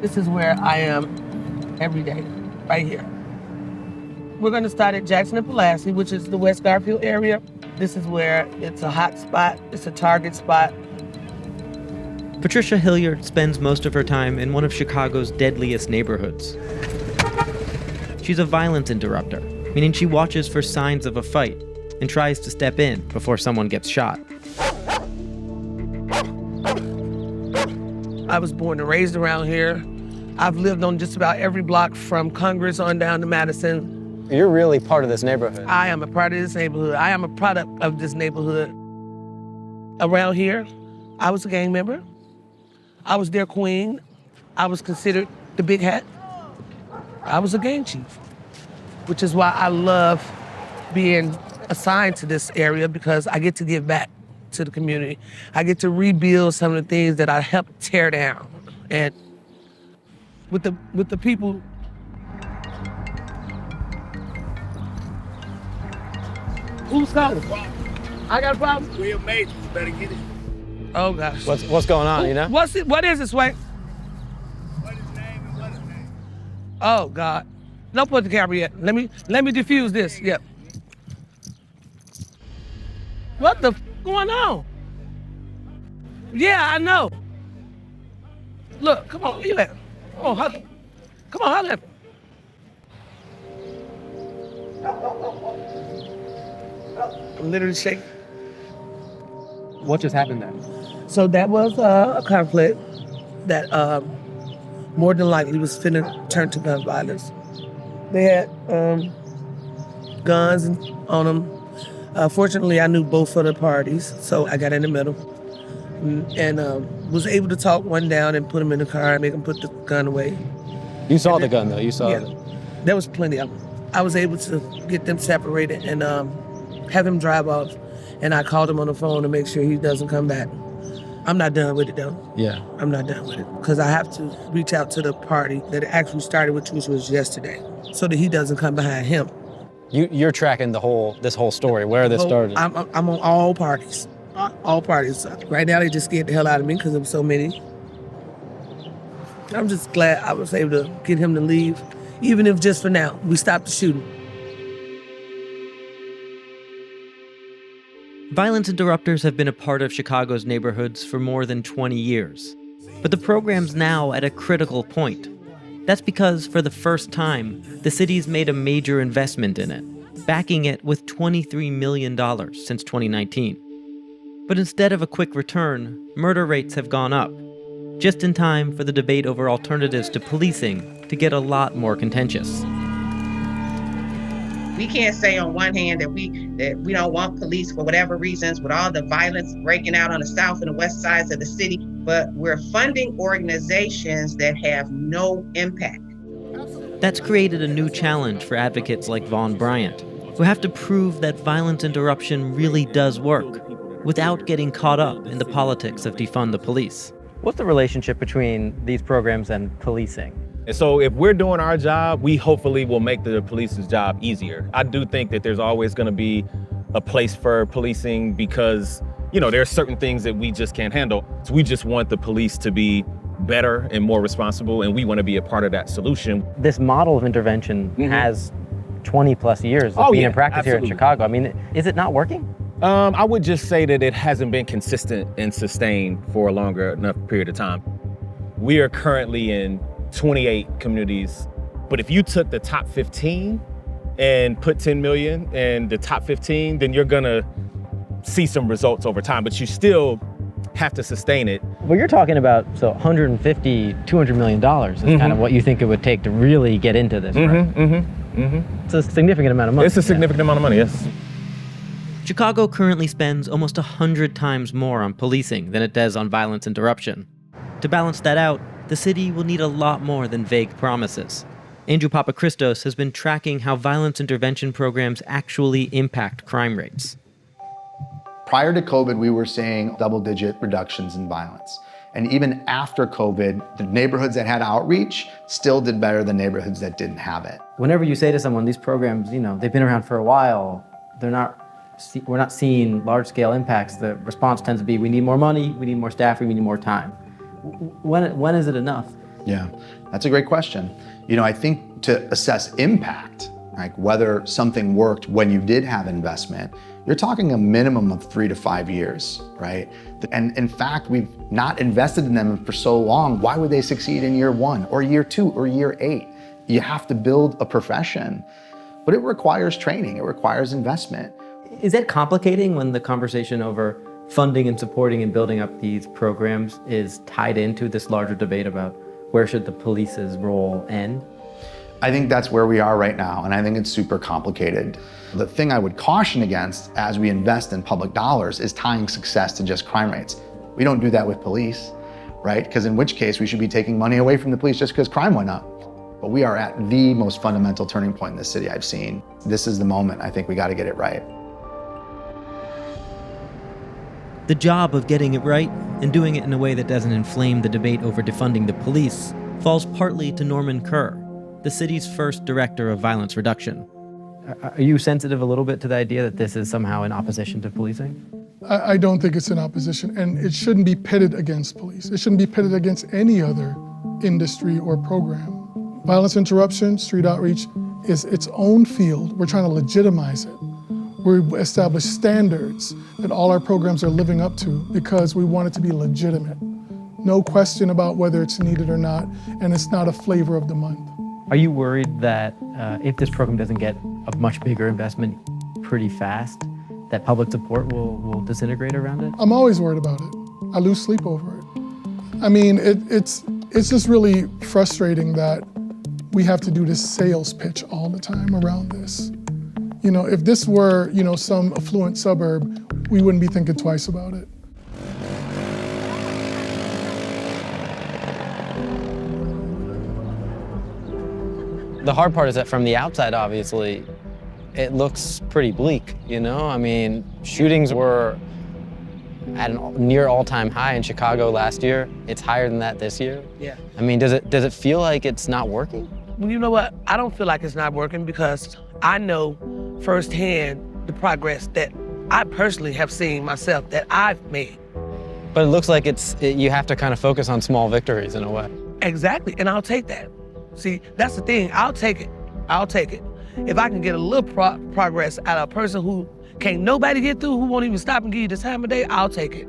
This is where I am every day, right here. We're gonna start at Jackson and Pulaski, which is the West Garfield area. This is where it's a hot spot, it's a target spot. Patricia Hilliard spends most of her time in one of Chicago's deadliest neighborhoods. She's a violence interrupter, meaning she watches for signs of a fight and tries to step in before someone gets shot. I was born and raised around here. I've lived on just about every block from Congress on down to Madison. You're really part of this neighborhood. I am a part of this neighborhood. I am a product of this neighborhood. Around here, I was a gang member. I was their queen. I was considered the big hat. I was a gang chief, which is why I love being assigned to this area, because I get to give back to the community. I get to rebuild some of the things that I helped tear down. And with the people. Who's calling? I got a problem? Real major, you better get it. Oh gosh. What's going on, you know? What is this, Wayne? What is his name and what his name? Oh God. Don't put the camera yet. Let me diffuse this. Yep. What the going on? Yeah, I know. Look, come on, where you at? Come on, holler at me. I'm literally shaking. What just happened there? So that was a conflict that more than likely was finna turn to gun violence. They had guns on them. Fortunately, I knew both of the parties, so I got in the middle and was able to talk one down and put him in the car and make him put the gun away. You saw the gun, though. You saw it. There was plenty of them. I was able to get them separated and have him drive off. And I called him on the phone to make sure he doesn't come back. I'm not done with it, though. Yeah. I'm not done with it, because I have to reach out to the party that it actually started with, which was yesterday, so that he doesn't come behind him. You're tracking this whole story, where this started. I'm on all parties. All parties. Right now, they just scared the hell out of me because there were so many. I'm just glad I was able to get him to leave, even if just for now. We stopped the shooting. Violence interrupters have been a part of Chicago's neighborhoods for more than 20 years. But the program's now at a critical point. That's because, for the first time, the city's made a major investment in it, backing it with $23 million since 2019. But instead of a quick return, murder rates have gone up, just in time for the debate over alternatives to policing to get a lot more contentious. We can't say on one hand that we don't want police for whatever reasons, with all the violence breaking out on the south and the west sides of the city, but we're funding organizations that have no impact. That's created a new challenge for advocates like Vaughn Bryant, who have to prove that violence interruption really does work without getting caught up in the politics of defund the police. What's the relationship between these programs and policing? And so if we're doing our job, we hopefully will make the police's job easier. I do think that there's always going to be a place for policing because, there are certain things that we just can't handle. So we just want the police to be better and more responsible, and we want to be a part of that solution. This model of intervention has 20 plus years of being in practice absolutely. Here in Chicago. I mean, is it not working? I would just say that it hasn't been consistent and sustained for a longer enough period of time. We are currently in 28 communities, but if you took the top 15 and put 10 million in the top 15, then you're gonna see some results over time, but you still have to sustain it. Well, you're talking about, so $150, $200 million is kind of what you think it would take to really get into this, right? It's a significant amount of money. It's a significant amount of money, yes. Chicago currently spends almost 100 times more on policing than it does on violence interruption. To balance that out, the city will need a lot more than vague promises. Andrew Papachristos has been tracking how violence intervention programs actually impact crime rates. Prior to COVID, we were seeing double-digit reductions in violence. And even after COVID, the neighborhoods that had outreach still did better than neighborhoods that didn't have it. Whenever you say to someone, these programs, they've been around for a while, we're not seeing large-scale impacts, the response tends to be, we need more money, we need more staff, we need more time. When is it enough Yeah, that's a great question. I think to assess impact, like whether something worked when you did have investment, you're talking a minimum of 3 to 5 years, right? And in fact, we've not invested in them for so long. Why would they succeed in year 1 or year 2 or year 8? You have to build a profession, but it requires training, it requires investment. Is that complicating when the conversation over funding and supporting and building up these programs is tied into this larger debate about where should the police's role end? I think that's where we are right now, and I think it's super complicated. The thing I would caution against as we invest in public dollars is tying success to just crime rates. We don't do that with police, right? Because in which case we should be taking money away from the police just because crime went up. But we are at the most fundamental turning point in this city I've seen. This is the moment. I think we got to get it right. The job of getting it right and doing it in a way that doesn't inflame the debate over defunding the police falls partly to Norman Kerr, the city's first director of violence reduction. Are you sensitive a little bit to the idea that this is somehow in opposition to policing? I don't think it's in opposition, and it shouldn't be pitted against police. It shouldn't be pitted against any other industry or program. Violence interruption, street outreach is its own field. We're trying to legitimize it. We establish standards that all our programs are living up to because we want it to be legitimate. No question about whether it's needed or not, and it's not a flavor of the month. Are you worried that if this program doesn't get a much bigger investment pretty fast, that public support will disintegrate around it? I'm always worried about it. I lose sleep over it. I mean, it's just really frustrating that we have to do this sales pitch all the time around this. If this were, some affluent suburb, we wouldn't be thinking twice about it. The hard part is that from the outside, obviously, it looks pretty bleak, I mean, shootings were at a near all-time high in Chicago last year. It's higher than that this year. Yeah. I mean, does it feel like it's not working? Well, you know what? I don't feel like it's not working because I know firsthand the progress that I personally have seen myself, that I've made. But it looks like you have to kind of focus on small victories in a way. Exactly, and I'll take that. See, that's the thing, I'll take it. I'll take it. If I can get a little progress out of a person who can't nobody get through, who won't even stop and give you the time of day, I'll take it.